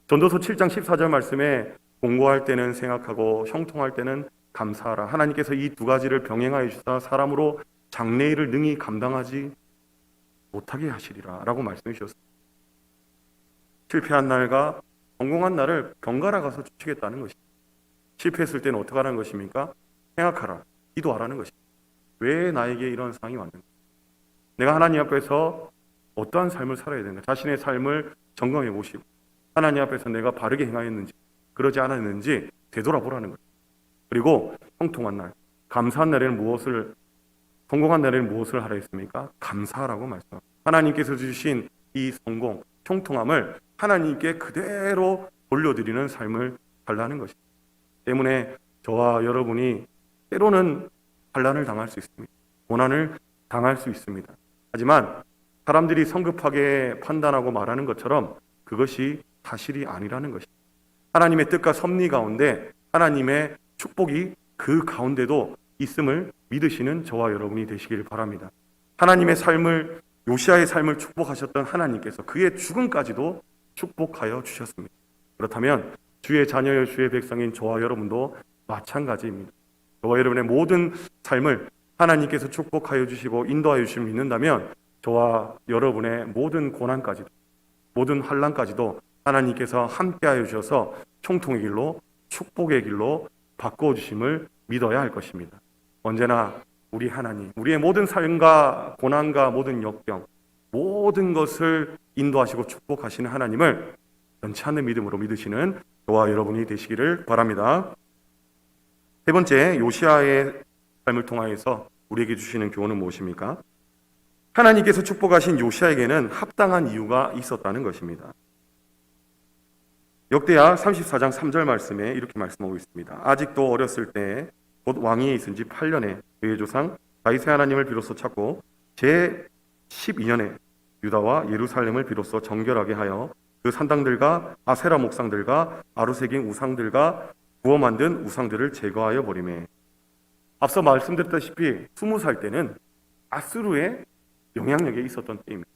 전도서 7장 14절 말씀에 공고할 때는 생각하고 형통할 때는 감사하라. 하나님께서 이 두 가지를 병행하여 주사 사람으로 장래일을 능히 감당하지 못하게 하시리라 라고 말씀해 주셨습니다. 실패한 날과 성공한 날을 번갈아 가서 주시겠다는 것입니다. 실패했을 때는 어떻게 하라는 것입니까? 생각하라, 기도하라는 것입니다. 왜 나에게 이런 상황이 왔는가? 내가 하나님 앞에서 어떠한 삶을 살아야 되는가? 자신의 삶을 점검해 보시고 하나님 앞에서 내가 바르게 행하였는지 그러지 않았는지 되돌아보라는 것입니다. 그리고 형통한 날, 감사한 날에는 성공한 날에는 무엇을 하라 했습니까? 감사하라고 말씀합니다. 하나님께서 주신 이 성공, 형통함을 하나님께 그대로 돌려드리는 삶을 살라는 것입니다. 때문에 저와 여러분이 때로는 환난을 당할 수 있습니다. 고난을 당할 수 있습니다. 하지만 사람들이 성급하게 판단하고 말하는 것처럼 그것이 사실이 아니라는 것입니다. 하나님의 뜻과 섭리 가운데 하나님의 축복이 그 가운데도 있음을 믿으시는 저와 여러분이 되시길 바랍니다. 하나님의 삶을, 요시아의 삶을 축복하셨던 하나님께서 그의 죽음까지도 축복하여 주셨습니다. 그렇다면 주의 자녀여 주의 백성인 저와 여러분도 마찬가지입니다. 저와 여러분의 모든 삶을 하나님께서 축복하여 주시고 인도하여 주심을 믿는다면 저와 여러분의 모든 고난까지도, 모든 환난까지도 하나님께서 함께하여 주셔서 총통의 길로, 축복의 길로 바꾸어 주심을 믿어야 할 것입니다. 언제나 우리 하나님, 우리의 모든 삶과 고난과 모든 역경, 모든 것을 인도하시고 축복하시는 하나님을 변치 않는 믿음으로 믿으시는 저와 여러분이 되시기를 바랍니다. 세 번째, 요시아의 삶을 통하여서 우리에게 주시는 교훈은 무엇입니까? 하나님께서 축복하신 요시아에게는 합당한 이유가 있었다는 것입니다. 역대하 34장 3절 말씀에 이렇게 말씀하고 있습니다. 아직도 어렸을 때 곧 왕위에 있은 지 8년에 그의 조상 다윗의 하나님을 비로소 찾고 제 12년에 유다와 예루살렘을 비로소 정결하게 하여 그 산당들과 아세라 목상들과 아루새긴 우상들과 구워 만든 우상들을 제거하여 버리매. 앞서 말씀드렸다시피 20살 때는 아수르의 영향력에 있었던 때입니다.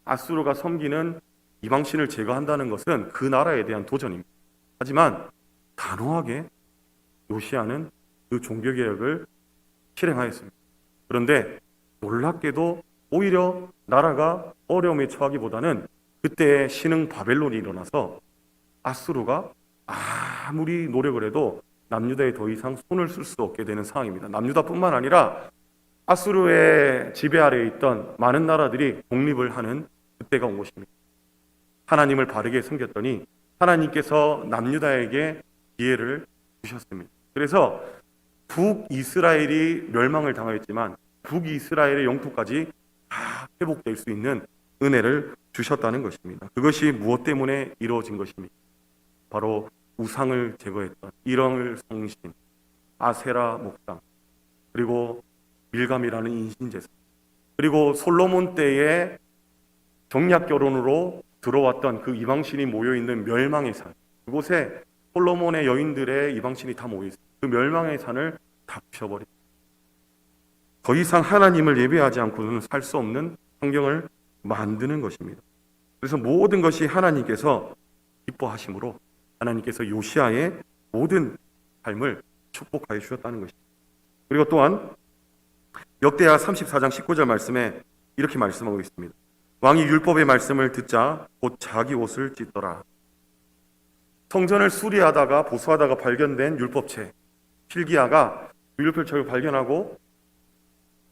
아수르가 섬기는 이방신을 제거한다는 것은 그 나라에 대한 도전입니다. 하지만 단호하게 요시아는 그 종교개혁을 실행하였습니다. 그런데 놀랍게도 오히려 나라가 어려움에 처하기보다는 그때 신흥 바벨론이 일어나서 아수르가 아무리 노력을 해도 남유다에 더 이상 손을 쓸 수 없게 되는 상황입니다. 남유다뿐만 아니라 아수르의 지배 아래에 있던 많은 나라들이 독립을 하는 그때가 온 것입니다. 하나님을 바르게 섬겼더니 하나님께서 남유다에게 기회를 주셨습니다. 그래서 북이스라엘이 멸망을 당하였지만 북이스라엘의 영토까지 다 회복될 수 있는 은혜를 주셨다는 것입니다. 그것이 무엇 때문에 이루어진 것입니까? 바로 우상을 제거했던 일왕을 성신, 아세라 목상, 그리고 밀감이라는 인신제사, 그리고 솔로몬 때에 정략 결혼으로 들어왔던 그 이방신이 모여있는 멸망의 산, 그곳에 솔로몬의 여인들의 이방신이 다 모여있어요. 그 멸망의 산을 다 부셔버립니다. 더 이상 하나님을 예배하지 않고는 살 수 없는 환경을 만드는 것입니다. 그래서 모든 것이 하나님께서 기뻐하심으로 하나님께서 요시아의 모든 삶을 축복하여 주셨다는 것입니다. 그리고 또한 역대하 34장 19절 말씀에 이렇게 말씀하고 있습니다. 왕이 율법의 말씀을 듣자 곧 자기 옷을 찢더라. 성전을 수리하다가 보수하다가 발견된 율법책 필기야가 율법책을 발견하고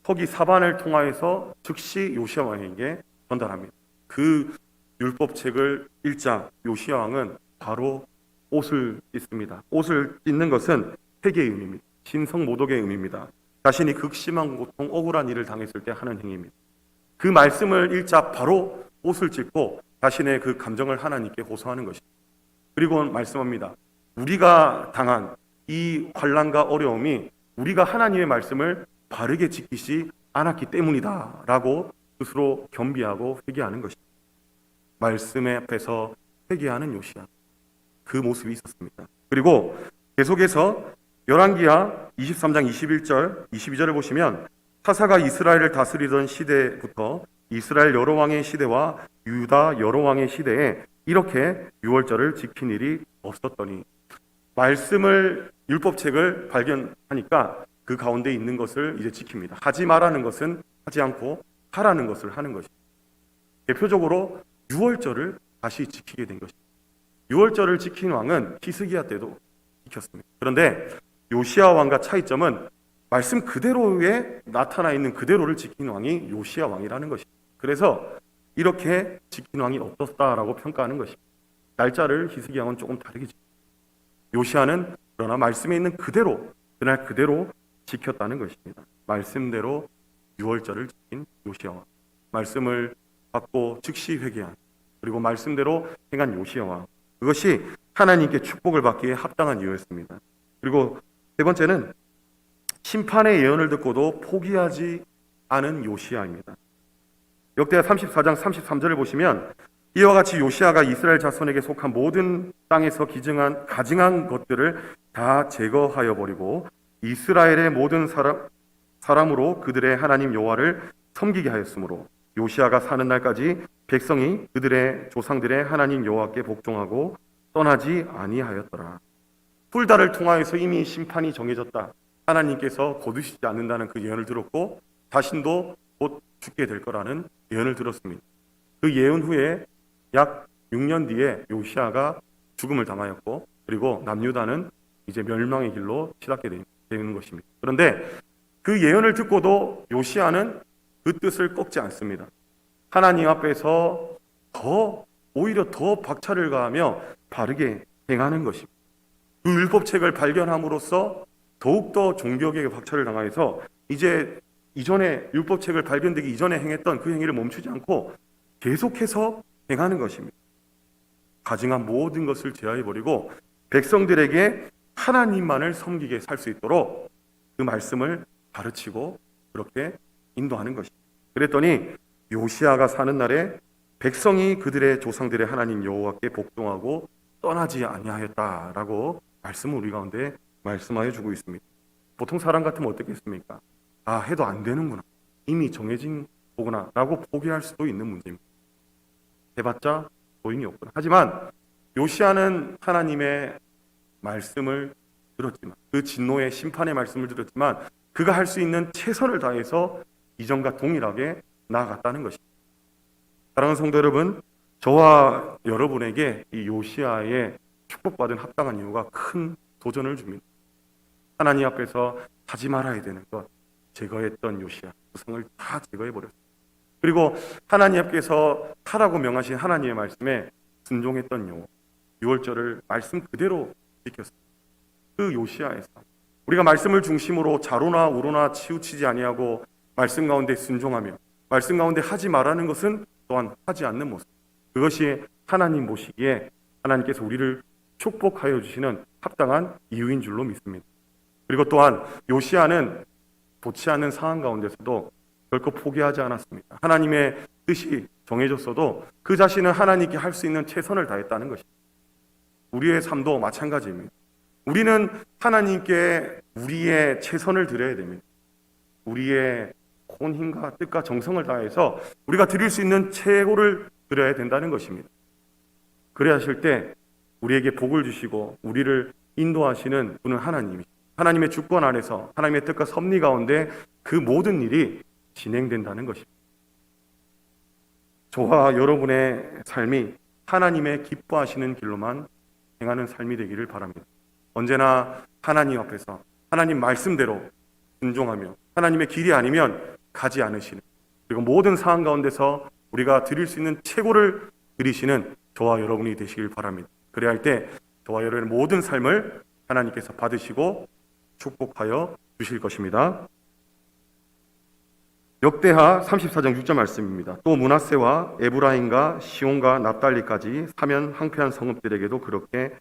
서기 사반을 통하여서 즉시 요시야 왕에게 전달합니다. 그 율법책을 읽자 요시야 왕은 바로 옷을 찢습니다. 옷을 찢는 것은 회개의 의미입니다. 신성모독의 의미입니다. 자신이 극심한 고통, 억울한 일을 당했을 때 하는 행위입니다. 그 말씀을 읽자 바로 옷을 찢고 자신의 그 감정을 하나님께 호소하는 것입니다. 그리고 말씀합니다. 우리가 당한 이 환난과 어려움이 우리가 하나님의 말씀을 바르게 지키지 않았기 때문이다 라고 스스로 겸비하고 회개하는 것입니다. 말씀의 앞에서 회개하는 요시야, 그 모습이 있었습니다. 그리고 계속해서 열왕기하 23장 21절 22절을 보시면 사사가 이스라엘을 다스리던 시대부터 이스라엘 여러 왕의 시대와 유다 여러 왕의 시대에 이렇게 유월절을 지킨 일이 없었더니, 말씀을 율법책을 발견하니까 그 가운데 있는 것을 이제 지킵니다. 하지 말라는 것은 하지 않고 하라는 것을 하는 것입니다. 대표적으로 유월절을 다시 지키게 된 것입니다. 유월절을 지킨 왕은 히스기야 때도 지켰습니다. 그런데 요시야 왕과 차이점은 말씀 그대로에 나타나 있는 그대로를 지킨 왕이 요시야 왕이라는 것입니다. 그래서 이렇게 지킨 왕이 어떻다라고 평가하는 것입니다. 날짜를 히스기야 왕은 조금 다르게 지킵니다. 요시야는 그러나 말씀에 있는 그대로, 그날 그대로 지켰다는 것입니다. 말씀대로 유월절을 지킨 요시야 왕, 말씀을 받고 즉시 회개한, 그리고 말씀대로 행한 요시야 왕, 그것이 하나님께 축복을 받기에 합당한 이유였습니다. 그리고 세 번째는 심판의 예언을 듣고도 포기하지 않은 요시야입니다. 역대하 34장 33절을 보시면 이와 같이 요시야가 이스라엘 자손에게 속한 모든 땅에서 가증한 것들을 다 제거하여 버리고 이스라엘의 모든 사람으로 그들의 하나님 여호와를 섬기게 하였으므로 요시야가 사는 날까지 백성이 그들의 조상들의 하나님 여호와께 복종하고 떠나지 아니하였더라. 훌다를 통하여서 이미 심판이 정해졌다. 하나님께서 거두시지 않는다는 그 예언을 들었고 자신도 곧 죽게 될 거라는 예언을 들었습니다. 그 예언 후에 약 6년 뒤에 요시야가 죽음을 당하였고 그리고 남유다는 이제 멸망의 길로 치닫게 되는 것입니다. 그런데 그 예언을 듣고도 요시야는 그 뜻을 꺾지 않습니다. 하나님 앞에서 오히려 더 박차를 가하며 바르게 행하는 것입니다. 그 율법책을 발견함으로써 더욱더 종교개혁에 박차를 당하여서 이제 이전에 율법책을 발견되기 이전에 행했던 그 행위를 멈추지 않고 계속해서 행하는 것입니다. 가증한 모든 것을 제하해버리고 백성들에게 하나님만을 섬기게 살 수 있도록 그 말씀을 가르치고 그렇게 인도하는 것입니다. 그랬더니 요시야가 사는 날에 백성이 그들의 조상들의 하나님 여호와께 복종하고 떠나지 아니하였다라고 말씀을 우리 가운데 말씀하여 주고 있습니다. 보통 사람 같으면 어떻겠습니까? 해도 안 되는구나. 이미 정해진 거구나 라고 포기할 수도 있는 문제입니다. 해봤자 소용이 없구나. 하지만 요시야는 하나님의 말씀을 들었지만 그 진노의 심판의 말씀을 들었지만 그가 할 수 있는 최선을 다해서 이전과 동일하게 나아갔다는 것입니다. 사랑하는 성도 여러분, 저와 여러분에게 이 요시야의 축복받은 합당한 이유가 큰 도전을 줍니다. 하나님 앞에서 하지 말아야 되는 것 제거했던 요시야 그 성을 다 제거해버렸습니다. 그리고 하나님 앞에서 하라고 명하신 하나님의 말씀에 순종했던 요 6월절을 말씀 그대로 지켰습니다. 그 요시야에서 우리가 말씀을 중심으로 좌로나 우로나 치우치지 아니하고 말씀 가운데 순종하며 말씀 가운데 하지 말라는 것은 또한 하지 않는 모습. 그것이 하나님 보시기에 하나님께서 우리를 축복하여 주시는 합당한 이유인 줄로 믿습니다. 그리고 또한 요시야는 좋지 않은 상황 가운데서도 결코 포기하지 않았습니다. 하나님의 뜻이 정해졌어도 그 자신은 하나님께 할 수 있는 최선을 다했다는 것입니다. 우리의 삶도 마찬가지입니다. 우리는 하나님께 우리의 최선을 드려야 됩니다. 우리의 온 힘과 뜻과 정성을 다해서 우리가 드릴 수 있는 최고를 드려야 된다는 것입니다. 그래야 하실 때 우리에게 복을 주시고 우리를 인도하시는 분은 하나님이십니다. 하나님의 주권 안에서 하나님의 뜻과 섭리 가운데 그 모든 일이 진행된다는 것입니다. 저와 여러분의 삶이 하나님의 기뻐하시는 길로만 행하는 삶이 되기를 바랍니다. 언제나 하나님 앞에서 하나님 말씀대로 순종하며 하나님의 길이 아니면 가지 않으시는, 그리고 모든 상황 가운데서 우리가 드릴 수 있는 최고를 드리시는 저와 여러분이 되시길 바랍니다. 그래야 할 때 저와 여러분의 모든 삶을 하나님께서 받으시고 축복하여 주실 것입니다. 역대하 34장 6절 말씀입니다. 또 므낫세와 에브라임과 시온과 납달리까지 사면 항폐한 성읍들에게도 그렇게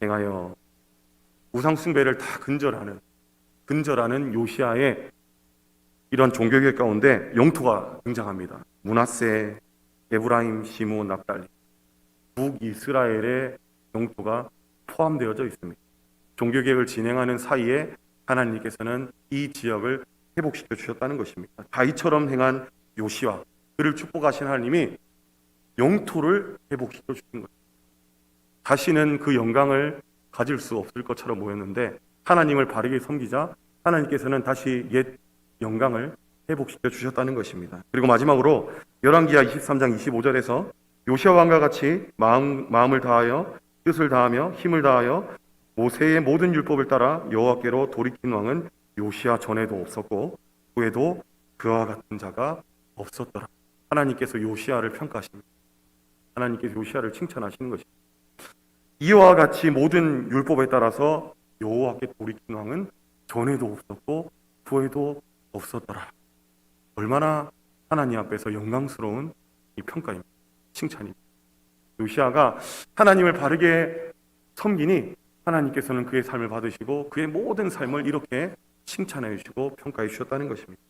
행하여 우상 숭배를 다 근절하는 요시야의 이런 종교개혁 가운데 영토가 등장합니다. 므낫세, 에브라임, 시므온, 납달리, 북이스라엘의 영토가 포함되어져 있습니다. 종교개혁을 진행하는 사이에 하나님께서는 이 지역을 회복시켜 주셨다는 것입니다. 다윗처럼 행한 요시와 그를 축복하신 하나님이 영토를 회복시켜 주신 것입니다. 다시는 그 영광을 가질 수 없을 것처럼 보였는데 하나님을 바르게 섬기자 하나님께서는 다시 옛 영광을 회복시켜 주셨다는 것입니다. 그리고 마지막으로 열왕기하 23장 25절에서 요시야 왕과 같이 마음을 다하여 뜻을 다하며 힘을 다하여 모세의 모든 율법을 따라 여호와께로 돌이킨 왕은 요시야 전에도 없었고 후에도 그와 같은 자가 없었더라. 하나님께서 요시야를 평가하십니다. 하나님께서 요시야를 칭찬하시는 것입니다. 이와 같이 모든 율법에 따라서 여호와께 돌이킨 왕은 전에도 없었고 후에도 없었더라. 얼마나 하나님 앞에서 영광스러운 이 평가입니다. 칭찬입니다. 요시야가 하나님을 바르게 섬기니 하나님께서는 그의 삶을 받으시고 그의 모든 삶을 이렇게 칭찬해 주시고 평가해 주셨다는 것입니다.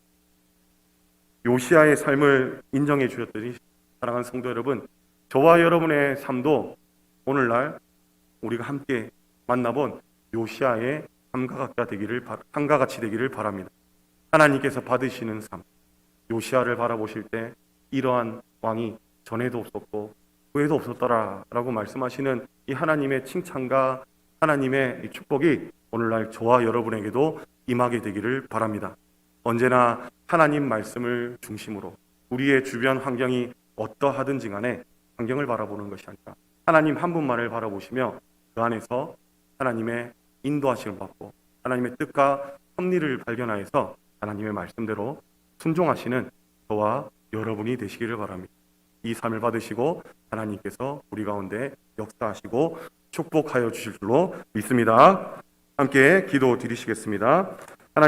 요시아의 삶을 인정해 주셨더니 사랑하는 성도 여러분, 저와 여러분의 삶도 오늘날 우리가 함께 만나본 요시아의 삶과 같이 되기를 바랍니다. 하나님께서 받으시는 삶, 요시아를 바라보실 때 이러한 왕이 전에도 없었고 후에도 없었더라라고 말씀하시는 이 하나님의 칭찬과 하나님의 이 축복이 오늘날 저와 여러분에게도 임하게 되기를 바랍니다. 언제나 하나님 말씀을 중심으로 우리의 주변 환경이 어떠하든지 간에 환경을 바라보는 것이 아니라 하나님 한 분만을 바라보시며 그 안에서 하나님의 인도하심을 받고 하나님의 뜻과 섭리를 발견하여서 하나님의 말씀대로 순종하시는 저와 여러분이 되시기를 바랍니다. 이 삶을 받으시고 하나님께서 우리 가운데 역사하시고 축복하여 주실 줄로 믿습니다. 함께 기도 드리시겠습니다.